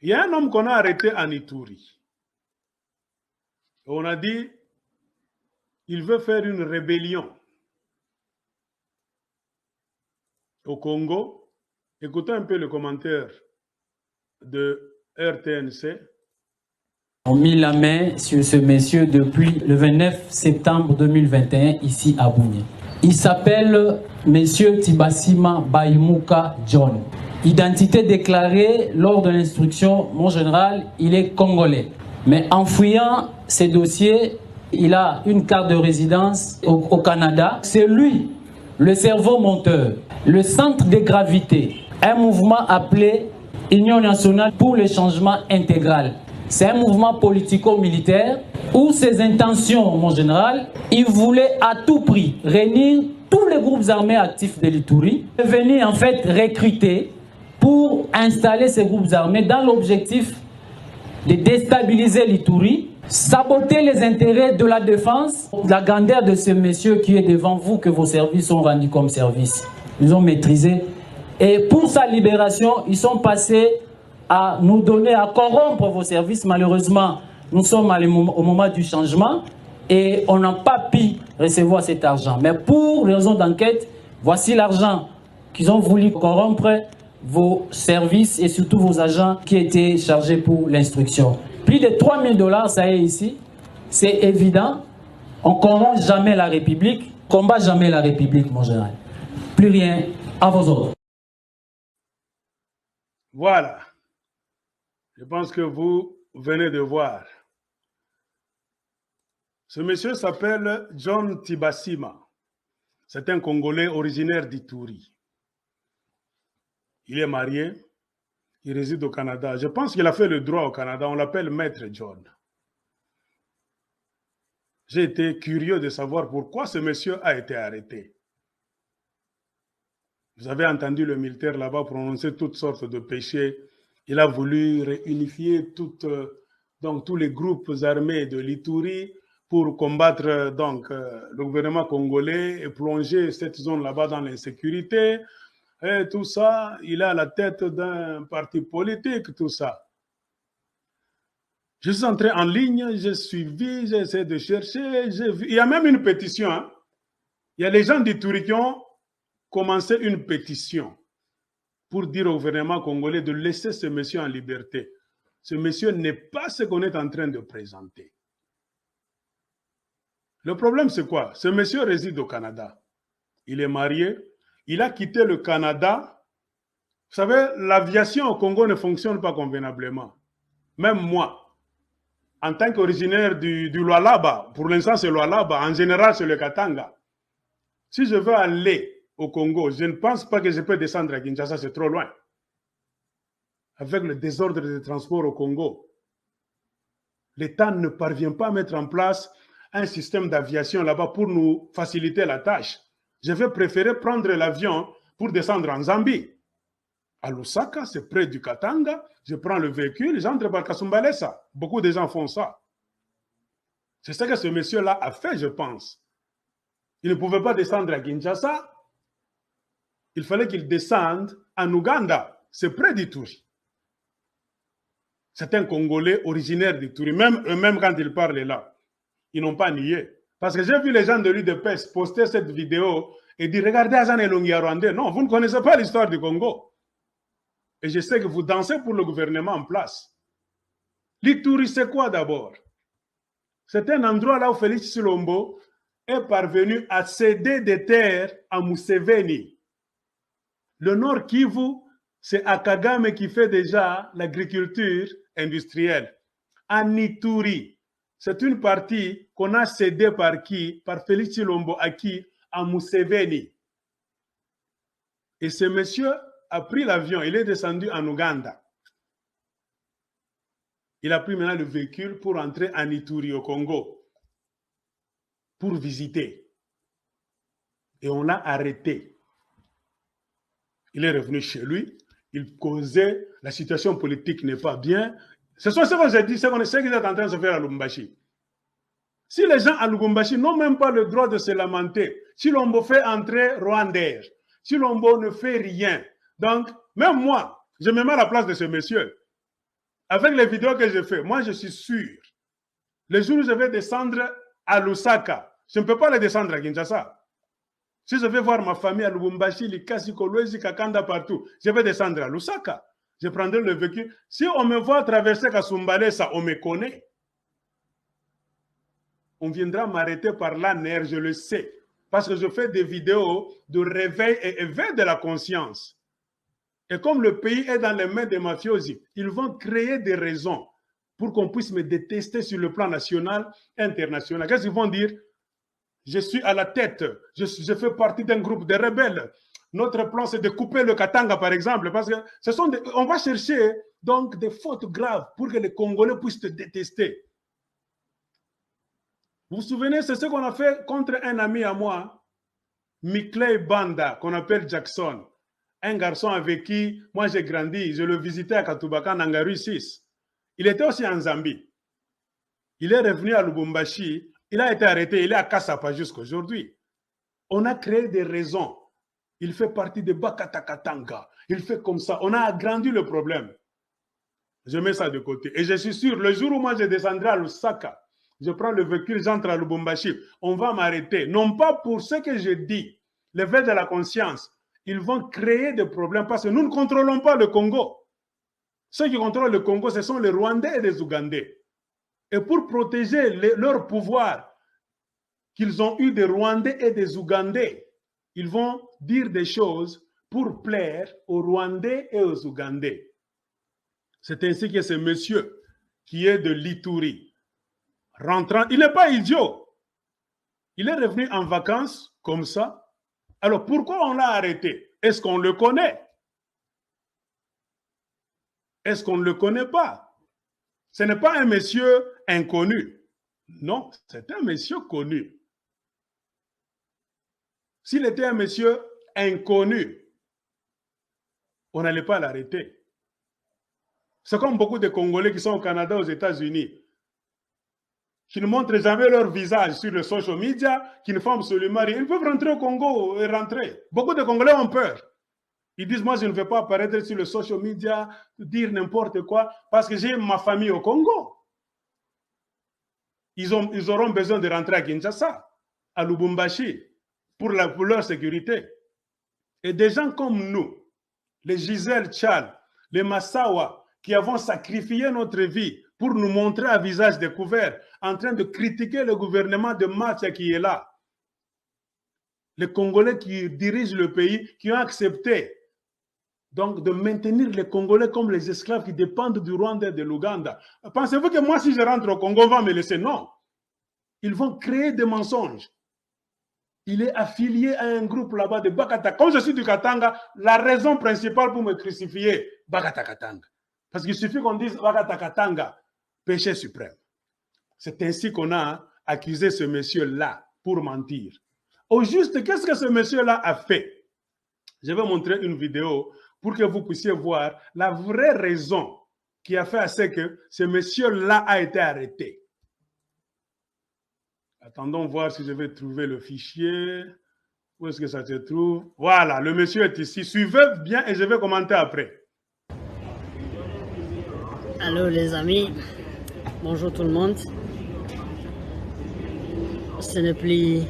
Il y a un homme qu'on a arrêté en Ituri. On a dit, il veut faire une rébellion au Congo. Écoutez un peu le commentaire de RTNC. On a mis la main sur ce monsieur depuis le 29 septembre 2021 ici à Bougné. Il s'appelle monsieur Tibasima Baimuka John. Identité déclarée lors de l'instruction, mon général, il est congolais. Mais en fouillant ses dossiers, il a une carte de résidence au Canada. C'est lui, le cerveau monteur, le centre de gravité, un mouvement appelé Union nationale pour le changement intégral. C'est un mouvement politico-militaire où ses intentions, mon général, il voulait à tout prix réunir tous les groupes armés actifs de l'Ituri, venir en fait recruter pour installer ces groupes armés dans l'objectif de déstabiliser l'Ituri, saboter les intérêts de la défense, la grandeur de ce monsieur qui est devant vous, que vos services ont rendu comme service. Ils ont maîtrisé. Et pour sa libération, ils sont passés à nous donner, à corrompre vos services. Malheureusement, nous sommes au moment du changement et on n'a pas pu recevoir cet argent. Mais pour raison d'enquête, voici l'argent qu'ils ont voulu corrompre vos services et surtout vos agents qui étaient chargés pour l'instruction. Plus de 3 000 $, ça y est ici. C'est évident. On ne corrompt jamais la République, combat jamais la République, mon général. Plus rien, à vos ordres. Voilà. Je pense que vous venez de voir. Ce monsieur s'appelle John Tibasima. C'est un Congolais originaire d'Ituri. Il est marié. Il réside au Canada. Je pense qu'il a fait le droit au Canada. On l'appelle Maître John. J'ai été curieux de savoir pourquoi ce monsieur a été arrêté. Vous avez entendu le militaire là-bas prononcer toutes sortes de péchés. Il a voulu réunifier tous les groupes armés de l'Ituri pour combattre le gouvernement congolais et plonger cette zone là-bas dans l'insécurité. Et tout ça, il est à la tête d'un parti politique, tout ça. Je suis entré en ligne, j'ai suivi, j'ai essayé de chercher, j'ai vu. Il y a même une pétition. Hein. Il y a les gens d'Ituri qui ont commencé une pétition pour dire au gouvernement congolais de laisser ce monsieur en liberté. Ce monsieur n'est pas ce qu'on est en train de présenter. Le problème, c'est quoi? Ce monsieur réside au Canada. Il est marié. Il a quitté le Canada. Vous savez, l'aviation au Congo ne fonctionne pas convenablement. Même moi, en tant qu'originaire du Lualaba, pour l'instant c'est Lualaba, en général c'est le Katanga. Si je veux aller au Congo, je ne pense pas que je peux descendre à Kinshasa, c'est trop loin. Avec le désordre des transports au Congo, l'État ne parvient pas à mettre en place un système d'aviation là-bas pour nous faciliter la tâche. Je vais préférer prendre l'avion pour descendre en Zambie. À Lusaka, c'est près du Katanga, je prends le véhicule, j'entre par Kasumbalesa. Beaucoup de gens font ça. C'est ce que ce monsieur-là a fait, je pense. Il ne pouvait pas descendre à Kinshasa. Il fallait qu'il descende en Ouganda. C'est près d'Ituri. C'est un Congolais originaire d'Ituri. Même eux-mêmes, quand ils parlent là, ils n'ont pas nié. Parce que j'ai vu les gens de l'UDPS poster cette vidéo et dire, regardez Azan Elongi Rwandais. Non, vous ne connaissez pas l'histoire du Congo. Et je sais que vous dansez pour le gouvernement en place. L'Ituri, c'est quoi d'abord? C'est un endroit là où Félix Tshilombo est parvenu à céder des terres à Museveni. Le Nord Kivu, c'est Akagame qui fait déjà l'agriculture industrielle. En Ituri, c'est une partie qu'on a cédée par qui? Par Félix Tshilombo à qui? À Museveni. Et ce monsieur a pris l'avion, il est descendu en Ouganda. Il a pris maintenant le véhicule pour entrer en Ituri au Congo, pour visiter. Et on l'a arrêté. Il est revenu chez lui, il causait, la situation politique n'est pas bien. Ce sont ce qu'on s'est dit, ce qu'ils sont en train de se faire à Lubumbashi. Si les gens à Lubumbashi n'ont même pas le droit de se lamenter, si Tshilombo fait entrer Rwandair, si Tshilombo ne fait rien. Donc, même moi, je me mets à la place de ce monsieur. avec les vidéos que je fais, moi je suis sûr, le jour où je vais descendre à Lusaka, je ne peux pas les descendre à Kinshasa. Si je vais voir ma famille à Lubumbashi, Likasi, Kolwezi, Kakanda, partout, je vais descendre à Lusaka. Je prendrai le véhicule. Si on me voit traverser Kasumbalé, ça, on me connaît. On viendra m'arrêter par la nerf, je le sais. Parce que je fais des vidéos de réveil et éveil de la conscience. Et comme le pays est dans les mains des mafiosi, ils vont créer des raisons pour qu'on puisse me détester sur le plan national et international. Qu'est-ce qu'ils vont dire? Je suis à la tête, je fais partie d'un groupe de rebelles. Notre plan, c'est de couper le Katanga, par exemple, parce que on va chercher donc des fautes graves pour que les Congolais puissent te détester. Vous vous souvenez, c'est ce qu'on a fait contre un ami à moi, Mikley Banda, qu'on appelle Jackson. Un garçon avec qui moi j'ai grandi, je le visitais à Katubaka, Nangaru 6. Il était aussi en Zambie. Il est revenu à Lubumbashi, il a été arrêté, il est à Kassapa jusqu'à aujourd'hui. On a créé des raisons. Il fait partie de Bakatakatanga. Il fait comme ça. On a agrandi le problème. Je mets ça de côté. Et je suis sûr, le jour où moi je descendrai à Lusaka, je prends le véhicule, j'entre à Lubumbashi, on va m'arrêter. Non pas pour ce que je dis, l'éveil de la conscience. Ils vont créer des problèmes parce que nous ne contrôlons pas le Congo. Ceux qui contrôlent le Congo, ce sont les Rwandais et les Ougandais. Et pour protéger leur pouvoir qu'ils ont eu des Rwandais et des Ougandais, ils vont dire des choses pour plaire aux Rwandais et aux Ougandais. C'est ainsi que ce monsieur qui est de l'Ituri, rentrant, il n'est pas idiot. Il est revenu en vacances comme ça. Alors pourquoi on l'a arrêté? Est-ce qu'on le connaît? Est-ce qu'on ne le connaît pas? Ce n'est pas un monsieur inconnu. Non, c'est un monsieur connu. S'il était un monsieur inconnu, on n'allait pas l'arrêter. C'est comme beaucoup de Congolais qui sont au Canada, aux États-Unis, qui ne montrent jamais leur visage sur les social media, qui ne font absolument rien. Ils peuvent rentrer au Congo et rentrer. Beaucoup de Congolais ont peur. Ils disent, moi, je ne vais pas apparaître sur les social media, dire n'importe quoi, parce que j'ai ma famille au Congo. Ils auront besoin de rentrer à Kinshasa, à Lubumbashi, pour leur sécurité. Et des gens comme nous, les Gisèle Tchal, les Massawa, qui avons sacrifié notre vie pour nous montrer à visage découvert, en train de critiquer le gouvernement de Matia qui est là. Les Congolais qui dirigent le pays, qui ont accepté donc de maintenir les Congolais comme les esclaves qui dépendent du Rwanda et de l'Ouganda. Pensez-vous que moi, si je rentre au Congo, on va me laisser? Non. Ils vont créer des mensonges. Il est affilié à un groupe là-bas de Bakata. Comme je suis du Katanga, la raison principale pour me crucifier, Bakata Katanga. Parce qu'il suffit qu'on dise Bakata Katanga, péché suprême. C'est ainsi qu'on a accusé ce monsieur-là pour mentir. Au juste, qu'est-ce que ce monsieur-là a fait? Je vais montrer une vidéo pour que vous puissiez voir la vraie raison qui a fait à ce que ce monsieur-là a été arrêté. Attendons voir si je vais trouver le fichier. Où est-ce que ça se trouve? Voilà, le monsieur est ici. Suivez bien et je vais commenter après. Allô les amis, bonjour tout le monde. Ce n'est plus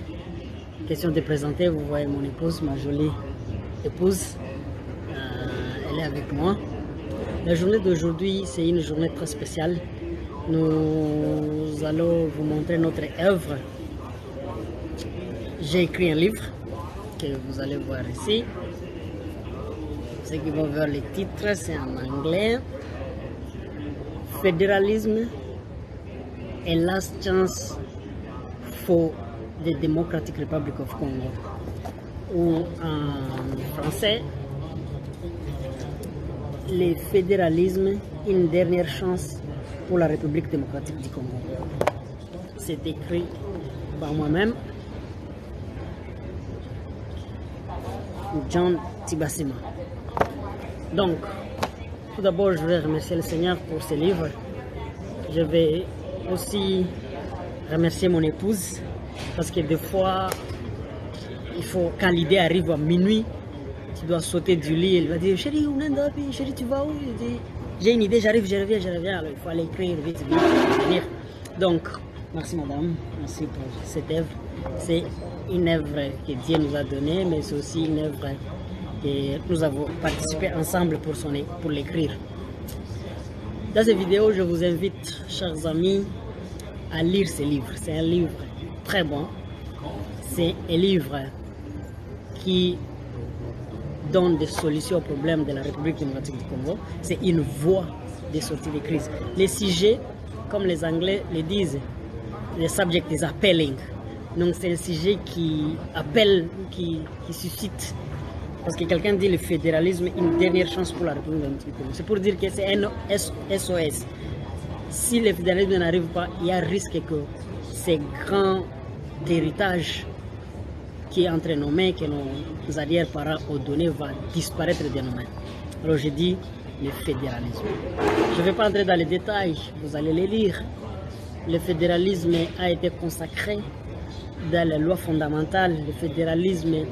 question de présenter, vous voyez mon épouse, ma jolie épouse. Elle est avec moi. La journée d'aujourd'hui, c'est une journée très spéciale. Nous allons vous montrer notre œuvre. J'ai écrit un livre que vous allez voir ici. Ceux qui vont voir les titres, c'est en anglais. Fédéralisme et last chance for the Democratic Republic of Congo. Ou en français, le fédéralisme, une dernière chance pour la République démocratique du Congo. C'est écrit par moi-même, John Tibassima. Donc, tout d'abord, je vais remercier le Seigneur pour ce livre. Je vais aussi remercier mon épouse, parce que des fois, quand l'idée arrive à minuit, tu dois sauter du lit, elle va dire, chérie, chérie, tu vas où? Je dis, j'ai une idée, j'arrive, je reviens. Alors il faut aller écrire vite, venir. Donc, merci madame, merci pour cette œuvre. C'est une œuvre que Dieu nous a donnée, mais c'est aussi une œuvre que nous avons participé ensemble pour l'écrire. Dans cette vidéo, je vous invite, chers amis, à lire ce livre. C'est un livre très bon. C'est un livre qui donne des solutions aux problèmes de la République démocratique du Congo. C'est une voie de sortie de crise. Les sujets, comme les Anglais le disent, le subject is appealing. Donc c'est un sujet qui appelle, qui suscite. Parce que quelqu'un dit le fédéralisme, une dernière chance pour la République démocratique du Congo. C'est pour dire que c'est un SOS. Si le fédéralisme n'arrive pas, il y a un risque que ces grands héritages qui est entre nos mains, que nos arrière-parents ont donné, va disparaître de nos mains. Alors je dis le fédéralisme. Je ne vais pas entrer dans les détails, vous allez les lire. Le fédéralisme a été consacré dans les lois fondamentales. Le fédéralisme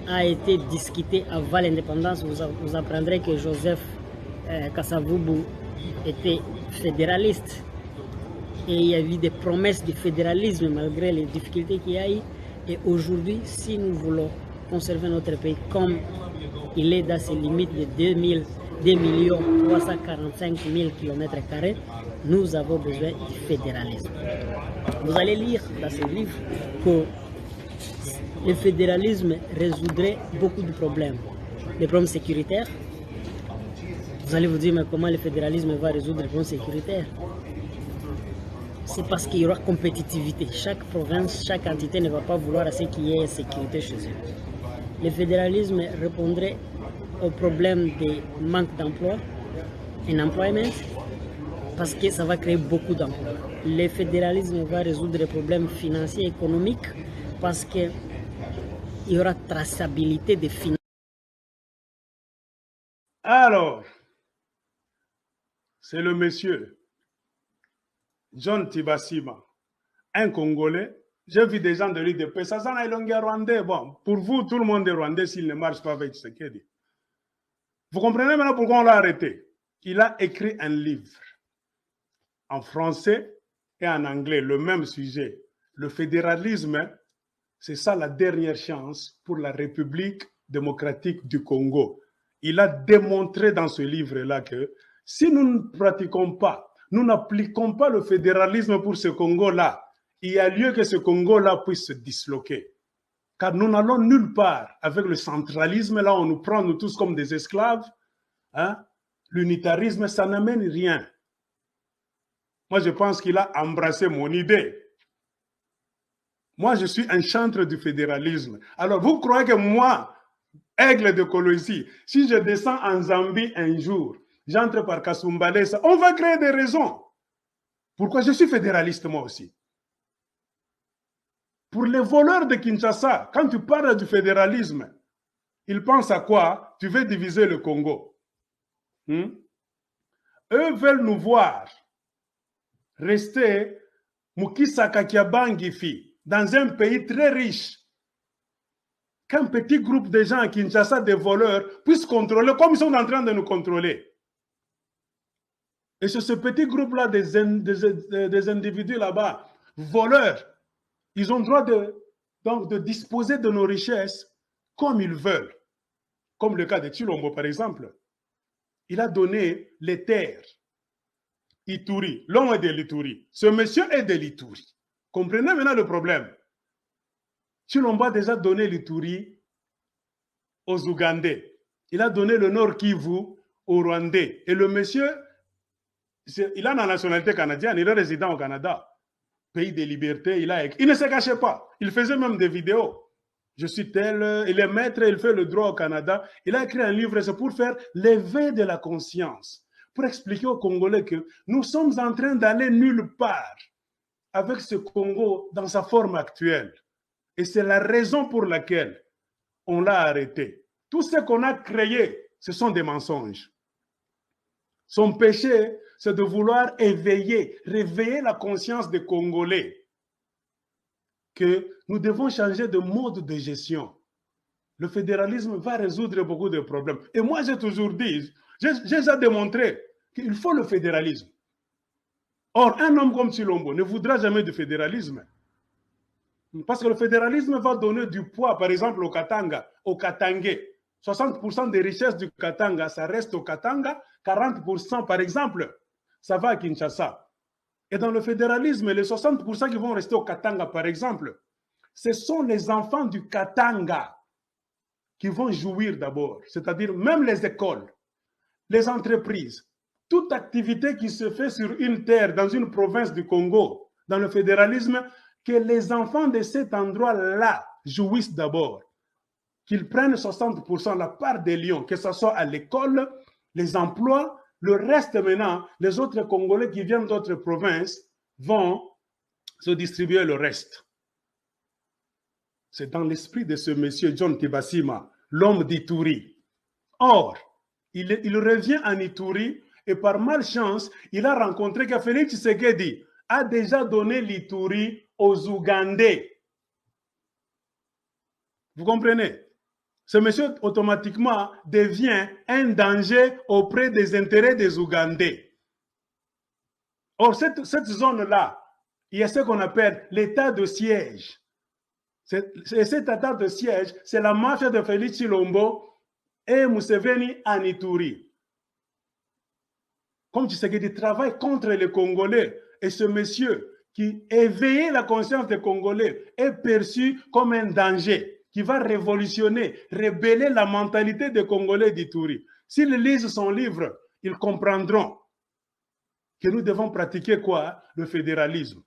a été discuté avant l'indépendance. Vous apprendrez que Joseph Kasavubu était fédéraliste. Et il y a eu des promesses de fédéralisme malgré les difficultés qu'il y a eu. Et aujourd'hui, si nous voulons conserver notre pays comme il est dans ses limites de 2 345 000 km², nous avons besoin du fédéralisme. Vous allez lire dans ce livre que le fédéralisme résoudrait beaucoup de problèmes. Les problèmes sécuritaires. Vous allez vous dire, mais comment le fédéralisme va résoudre les problèmes sécuritaires? C'est parce qu'il y aura compétitivité. Chaque province, chaque entité ne va pas vouloir à ce qu'il y ait sécurité chez eux. Le fédéralisme répondrait au problème de manque d'emploi, un employment, parce que ça va créer beaucoup d'emplois. Le fédéralisme va résoudre les problèmes financiers et économiques, parce qu'il y aura traçabilité des finances. Alors, c'est le monsieur John Tibasima, un Congolais. J'ai vu des gens de l'UDP, ça s'en est rwandais. Bon, pour vous, tout le monde est rwandais s'il ne marche pas avec Tshisekedi. Vous comprenez maintenant pourquoi on l'a arrêté? Il a écrit un livre en français et en anglais, le même sujet. Le fédéralisme, c'est ça la dernière chance pour la République démocratique du Congo. Il a démontré dans ce livre-là que si nous ne pratiquons pas, nous n'appliquons pas le fédéralisme pour ce Congo-là, il y a lieu que ce Congo-là puisse se disloquer. Car nous n'allons nulle part avec le centralisme. Là, on nous prend, nous tous, comme des esclaves. Hein? L'unitarisme, ça n'amène rien. Moi, je pense qu'il a embrassé mon idée. Moi, je suis un chantre du fédéralisme. Alors, vous croyez que moi, aigle de Colosie, si je descends en Zambie un jour, j'entre par Kasumbalesa, on va créer des raisons. Pourquoi je suis fédéraliste moi aussi? Pour les voleurs de Kinshasa, quand tu parles du fédéralisme, ils pensent à quoi? Tu veux diviser le Congo. Eux veulent nous voir rester Mukisaka Kiabangifi dans un pays très riche. Qu'un petit groupe de gens à Kinshasa, des voleurs, puissent contrôler comme ils sont en train de nous contrôler. Et c'est ce petit groupe-là des individus là-bas, voleurs, ils ont le droit de disposer de nos richesses comme ils veulent. Comme le cas de Chilombo, par exemple. Il a donné les terres. Ituri, l'homme est de l'Ituri. Ce monsieur est de l'Ituri. Comprenez maintenant le problème. Chilombo a déjà donné l'Ituri aux Ougandais. Il a donné le Nord Kivu aux Rwandais. Et le monsieur, il a la nationalité canadienne, il est résident au Canada. Pays de liberté, il ne se cachait pas. Il faisait même des vidéos. Je suis tel, il est maître, il fait le droit au Canada. Il a écrit un livre, c'est pour faire l'éveil de la conscience. Pour expliquer aux Congolais que nous sommes en train d'aller nulle part avec ce Congo dans sa forme actuelle. Et c'est la raison pour laquelle on l'a arrêté. Tout ce qu'on a créé, ce sont des mensonges. Son péché, c'est de vouloir éveiller, réveiller la conscience des Congolais que nous devons changer de mode de gestion. Le fédéralisme va résoudre beaucoup de problèmes. Et moi, j'ai toujours dit, j'ai déjà démontré, qu'il faut le fédéralisme. Or, un homme comme Tshilombo ne voudra jamais de fédéralisme. Parce que le fédéralisme va donner du poids, par exemple, au Katanga, au Katangais. 60% des richesses du Katanga, ça reste au Katanga. 40%, par exemple, ça va à Kinshasa. Et dans le fédéralisme, les 60% qui vont rester au Katanga, par exemple, ce sont les enfants du Katanga qui vont jouir d'abord. C'est-à-dire même les écoles, les entreprises, toute activité qui se fait sur une terre, dans une province du Congo, dans le fédéralisme, que les enfants de cet endroit-là jouissent d'abord. Qu'ils prennent 60% la part des lions, que ce soit à l'école, les emplois, le reste maintenant, les autres Congolais qui viennent d'autres provinces vont se distribuer le reste. C'est dans l'esprit de ce monsieur John Tibasima, l'homme d'Ituri. Or, il revient en Ituri et par malchance, il a rencontré que Félix Tshisekedi a déjà donné l'Ituri aux Ougandais. Vous comprenez? Ce monsieur automatiquement devient un danger auprès des intérêts des Ougandais. Or, cette zone-là, il y a ce qu'on appelle l'état de siège. Cet état de siège, c'est la mafia de Félix Tshilombo et Museveni en Ituri. Comme Tshisekedi travaille contre les Congolais, et ce monsieur qui éveillait la conscience des Congolais est perçu comme un danger qui va révolutionner, rébeller la mentalité des Congolais d'Ituri. S'ils lisent son livre, ils comprendront que nous devons pratiquer quoi? Le fédéralisme.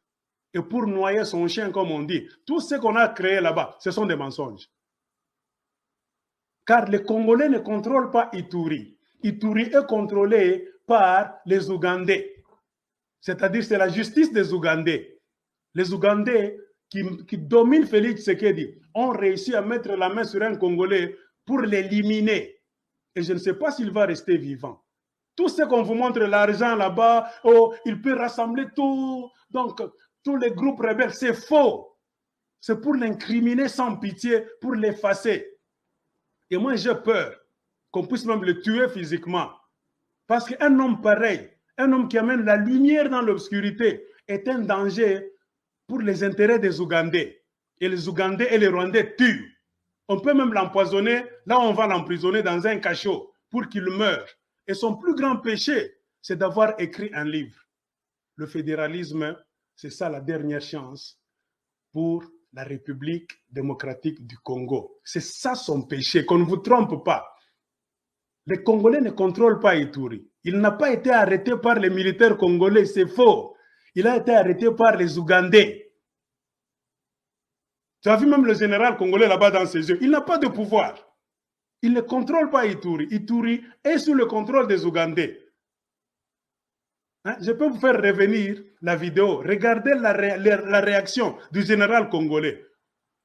Et pour noyer son chien, comme on dit, tout ce qu'on a créé là-bas, ce sont des mensonges. Car les Congolais ne contrôlent pas Ituri. Ituri est contrôlé par les Ougandais. C'est-à-dire c'est la justice des Ougandais. Les Ougandais qui dominent Félix Tshisekedi ont réussi à mettre la main sur un Congolais pour l'éliminer. Et je ne sais pas s'il va rester vivant. Tout ce qu'on vous montre, l'argent là-bas, oh, il peut rassembler tout, donc tous les groupes rebelles, c'est faux. C'est pour l'incriminer sans pitié, pour l'effacer. Et moi, j'ai peur qu'on puisse même le tuer physiquement. Parce qu'un homme pareil, un homme qui amène la lumière dans l'obscurité, est un danger pour les intérêts des Ougandais. Et les Ougandais et les Rwandais tuent. On peut même l'empoisonner, là on va l'emprisonner dans un cachot pour qu'il meure. Et son plus grand péché, c'est d'avoir écrit un livre. Le fédéralisme, c'est ça la dernière chance pour la République démocratique du Congo. C'est ça son péché, qu'on ne vous trompe pas. Les Congolais ne contrôlent pas Ituri. Il n'a pas été arrêté par les militaires congolais, c'est faux. Il a été arrêté par les Ougandais. Tu as vu même le général congolais là-bas dans ses yeux. Il n'a pas de pouvoir. Il ne contrôle pas Ituri. Ituri est sous le contrôle des Ougandais. Hein? Je peux vous faire revenir la vidéo. Regardez la réaction du général congolais.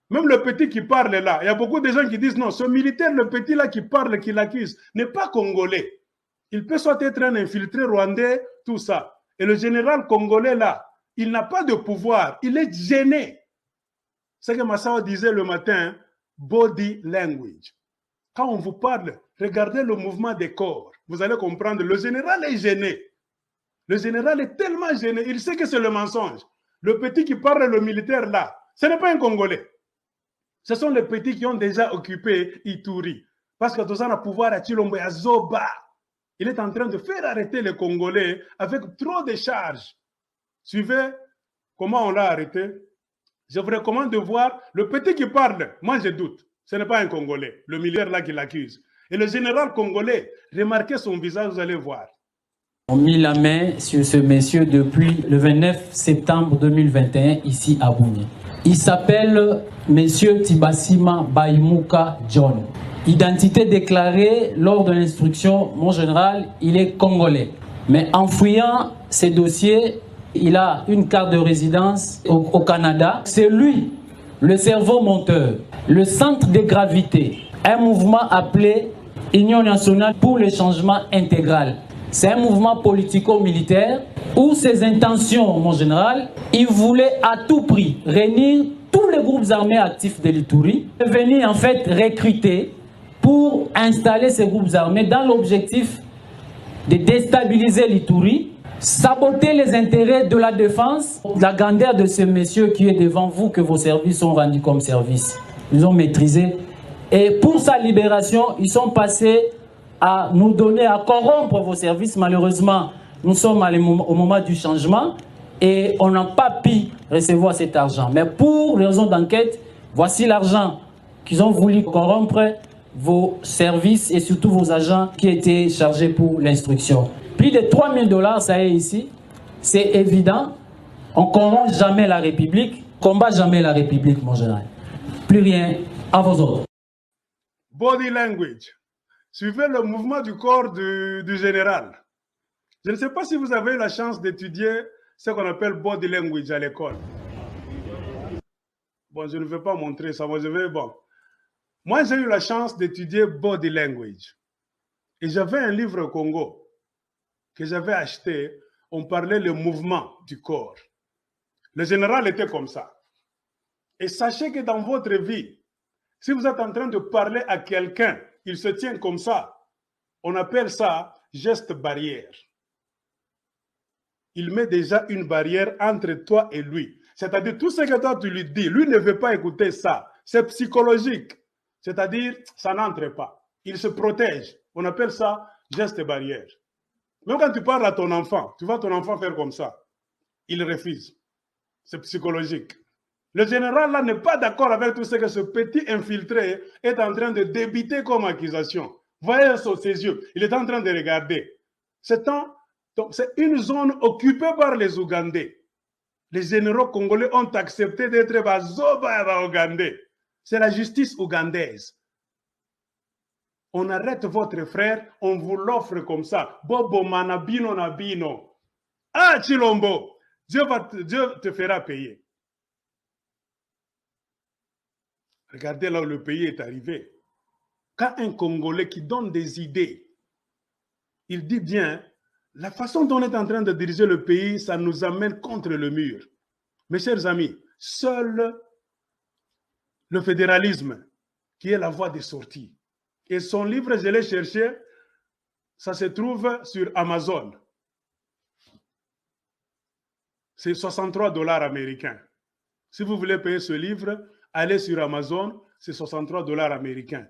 Même le petit qui parle là, il y a beaucoup de gens qui disent non, ce militaire, le petit là qui parle, qui l'accuse, n'est pas congolais. Il peut soit être un infiltré rwandais, tout ça. Et le général congolais là, il n'a pas de pouvoir, il est gêné. C'est ce que Massawa disait le matin, body language. Quand on vous parle, regardez le mouvement des corps. Vous allez comprendre, le général est gêné. Le général est tellement gêné, il sait que c'est le mensonge. Le petit qui parle, le militaire là, ce n'est pas un Congolais. Ce sont les petits qui ont déjà occupé Ituri. Parce que tout ça a pouvoir à Tshilombo et à Zoba. Il est en train de faire arrêter les Congolais avec trop de charges. Suivez comment on l'a arrêté. Je vous recommande de voir le petit qui parle. Moi, je doute. Ce n'est pas un Congolais, le militaire là qui l'accuse. Et le général congolais, remarquez son visage, vous allez voir. On a mis la main sur ce monsieur depuis le 29 septembre 2021 ici à Bougné. Il s'appelle monsieur Tibasima Bayimuka John. Identité déclarée lors de l'instruction, mon général, il est congolais. Mais en fouillant ses dossiers, il a une carte de résidence au Canada. C'est lui, le cerveau monteur, le centre de gravité, un mouvement appelé Union nationale pour le changement intégral. C'est un mouvement politico-militaire où ses intentions, mon général, il voulait à tout prix réunir tous les groupes armés actifs de l'Ituri, venir en fait recruter pour installer ces groupes armés dans l'objectif de déstabiliser l'Ituri, saboter les intérêts de la défense, la grandeur de ce monsieur qui est devant vous, que vos services ont rendu comme service. Ils ont maîtrisé. Et pour sa libération, ils sont passés à nous donner, à corrompre vos services. Malheureusement, nous sommes au moment du changement et on n'a pas pu recevoir cet argent. Mais pour raison d'enquête, voici l'argent qu'ils ont voulu corrompre vos services et surtout vos agents qui étaient chargés pour l'instruction. Plus de 3 000 $, ça est ici. C'est évident. On ne corrompt jamais la République, combat jamais la République, mon général. Plus rien, à vos ordres. Body language. Suivez le mouvement du corps du général. Je ne sais pas si vous avez eu la chance d'étudier ce qu'on appelle body language à l'école. Bon, je ne vais pas montrer ça. Moi, j'ai eu la chance d'étudier body language. Et j'avais un livre au Congo que j'avais acheté. On parlait le mouvement du corps. Le général était comme ça. Et sachez que dans votre vie, si vous êtes en train de parler à quelqu'un, il se tient comme ça. On appelle ça geste barrière. Il met déjà une barrière entre toi et lui. C'est-à-dire, tout ce que toi tu lui dis, lui ne veut pas écouter ça. C'est psychologique. C'est-à-dire, ça n'entre pas. Il se protège. On appelle ça geste barrière. Même quand tu parles à ton enfant, tu vois ton enfant faire comme ça. Il refuse. C'est psychologique. Le général là n'est pas d'accord avec tout ce que ce petit infiltré est en train de débiter comme accusation. Voyez ses yeux, il est en train de regarder. C'est une zone occupée par les Ougandais. Les généraux congolais ont accepté d'être bazoba ougandais. C'est la justice ougandaise. On arrête votre frère, on vous l'offre comme ça. Bobo manabino nabino. Ah Chilombo, Dieu te fera payer. Regardez là où le pays est arrivé. Quand un Congolais qui donne des idées, il dit bien, la façon dont on est en train de diriger le pays, ça nous amène contre le mur. Mes chers amis, seul le fédéralisme qui est la voie de sortie. Et son livre, je l'ai cherché, ça se trouve sur Amazon. C'est 63 $ américains. Si vous voulez payer ce livre, allez sur Amazon, c'est 63 $ américains.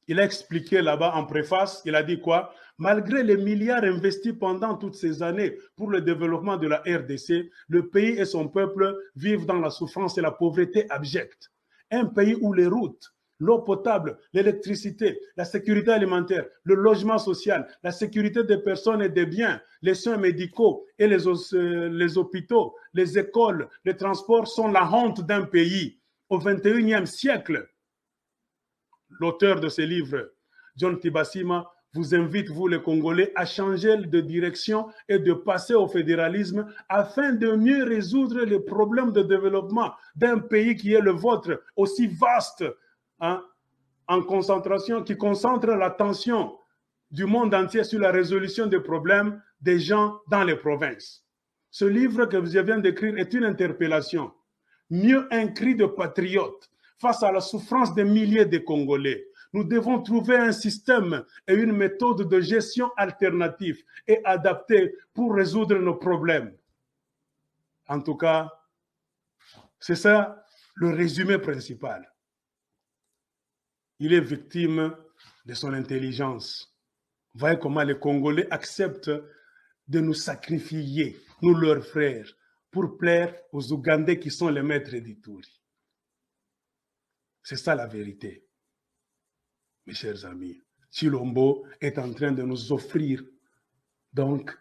Il a expliqué là-bas en préface, il a dit quoi? Malgré les milliards investis pendant toutes ces années pour le développement de la RDC, le pays et son peuple vivent dans la souffrance et la pauvreté abjecte. Un pays où les routes, l'eau potable, l'électricité, la sécurité alimentaire, le logement social, la sécurité des personnes et des biens, les soins médicaux et les hôpitaux, les écoles, les transports sont la honte d'un pays. Au XXIe siècle, l'auteur de ce livre, John Tibasima, vous invite, vous les Congolais, à changer de direction et de passer au fédéralisme afin de mieux résoudre les problèmes de développement d'un pays qui est le vôtre, aussi vaste, hein, en concentration, qui concentre l'attention du monde entier sur la résolution des problèmes des gens dans les provinces. Ce livre que je viens d'écrire est une interpellation. Mieux un cri de patriote face à la souffrance des milliers de Congolais. Nous devons trouver un système et une méthode de gestion alternative et adaptée pour résoudre nos problèmes. En tout cas, c'est ça le résumé principal. Il est victime de son intelligence. Voyez comment les Congolais acceptent de nous sacrifier, nous leurs frères, pour plaire aux Ougandais qui sont les maîtres d'Ituri. C'est ça la vérité. Mes chers amis, Chilombo est en train de nous offrir, donc,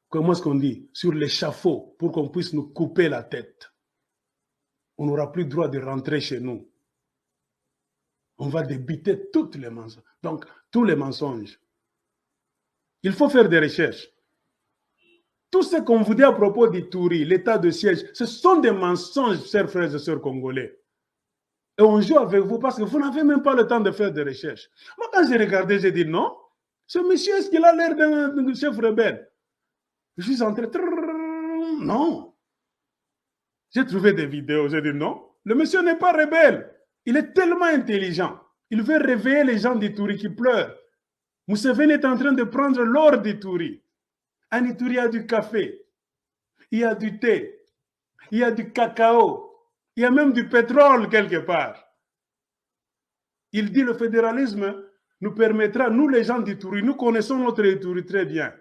comment est-ce qu'on dit, sur l'échafaud, pour qu'on puisse nous couper la tête. On n'aura plus le droit de rentrer chez nous. On va débiter toutes les mensonges. Donc, tous les mensonges. Il faut faire des recherches. Tout ce qu'on vous dit à propos d'Ituri, l'état de siège, ce sont des mensonges, chers frères et sœurs congolais. Et on joue avec vous parce que vous n'avez même pas le temps de faire des recherches. Moi, quand j'ai regardé, j'ai dit non. Ce monsieur, est-ce qu'il a l'air d'un chef rebelle? Je suis entré. Non. J'ai trouvé des vidéos, j'ai dit non. Le monsieur n'est pas rebelle. Il est tellement intelligent. Il veut réveiller les gens d'Ituri qui pleurent. Museveni est en train de prendre l'or d'Ituri. En Ituri, il y a du café, il y a du thé, il y a du cacao, il y a même du pétrole quelque part. Il dit le fédéralisme nous permettra, nous les gens d'Ituri, nous connaissons notre Ituri très bien.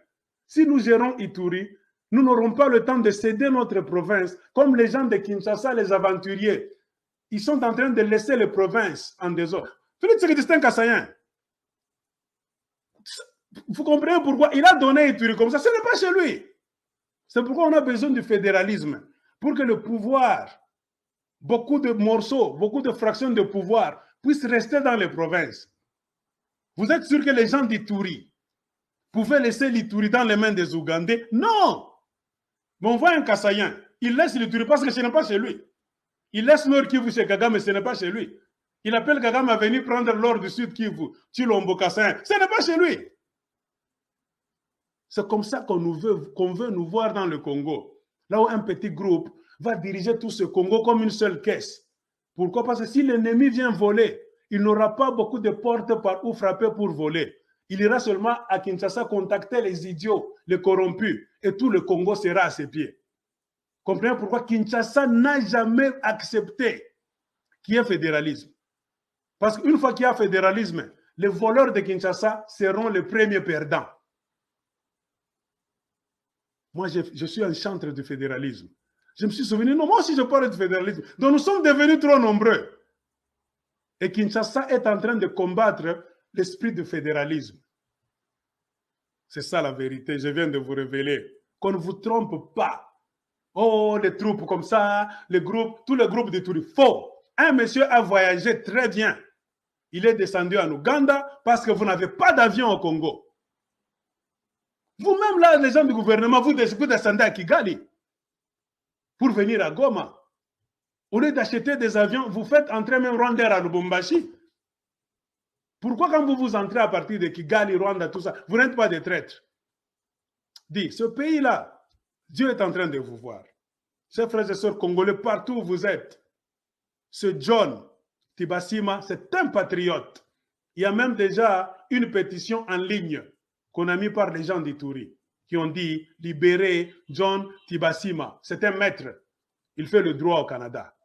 Si nous gérons Ituri, nous n'aurons pas le temps de céder notre province, comme les gens de Kinshasa, les aventuriers. Ils sont en train de laisser les provinces en désordre. Félix Tshisekedi, c'est un Kassaïen. Vous comprenez pourquoi il a donné Ituri comme ça. Ce n'est pas chez lui. C'est pourquoi on a besoin du fédéralisme. Pour que le pouvoir, beaucoup de morceaux, beaucoup de fractions de pouvoir puissent rester dans les provinces. Vous êtes sûr que les gens d'Ituri pouvaient laisser l'Ituri dans les mains des Ougandais? Non! Mais on voit un Kassaïen. Il laisse l'Ituri parce que ce n'est pas chez lui. Il laisse Nord Kivu chez Kagame, mais ce n'est pas chez lui. Il appelle Kagame à venir prendre l'or du Sud Kivu, Chilombo Kassaïen. Ce n'est pas chez lui. C'est comme ça qu'on veut nous voir dans le Congo. Là où un petit groupe va diriger tout ce Congo comme une seule caisse. Pourquoi? Parce que si l'ennemi vient voler, il n'aura pas beaucoup de portes par où frapper pour voler. Il ira seulement à Kinshasa contacter les idiots, les corrompus, et tout le Congo sera à ses pieds. Comprenez pourquoi Kinshasa n'a jamais accepté qu'il y ait fédéralisme. Parce qu'une fois qu'il y a fédéralisme, les voleurs de Kinshasa seront les premiers perdants. Moi, je suis un chantre du fédéralisme. Je me suis souvenu, non, moi aussi je parle du fédéralisme. Donc nous sommes devenus trop nombreux. Et Kinshasa est en train de combattre l'esprit du fédéralisme. C'est ça la vérité, je viens de vous révéler. Qu'on ne vous trompe pas. Oh, les troupes comme ça, les groupes, tous les groupes de Touri. Faux. Un monsieur a voyagé très bien. Il est descendu en Ouganda parce que vous n'avez pas d'avion au Congo. Vous-même, là, les gens du gouvernement, vous descendez à Kigali pour venir à Goma. Au lieu d'acheter des avions, vous faites entrer même Rwanda à Lubumbashi. Pourquoi quand vous entrez à partir de Kigali, Rwanda, tout ça, vous n'êtes pas des traîtres? Dis, ce pays-là, Dieu est en train de vous voir. Chers frères et sœurs congolais, partout où vous êtes, ce John Tibasima, c'est un patriote. Il y a même déjà une pétition en ligne qu'on a mis par les gens d'Ituri, qui ont dit « Libérez John Tibasima ». C'est un maître. Il fait le droit au Canada.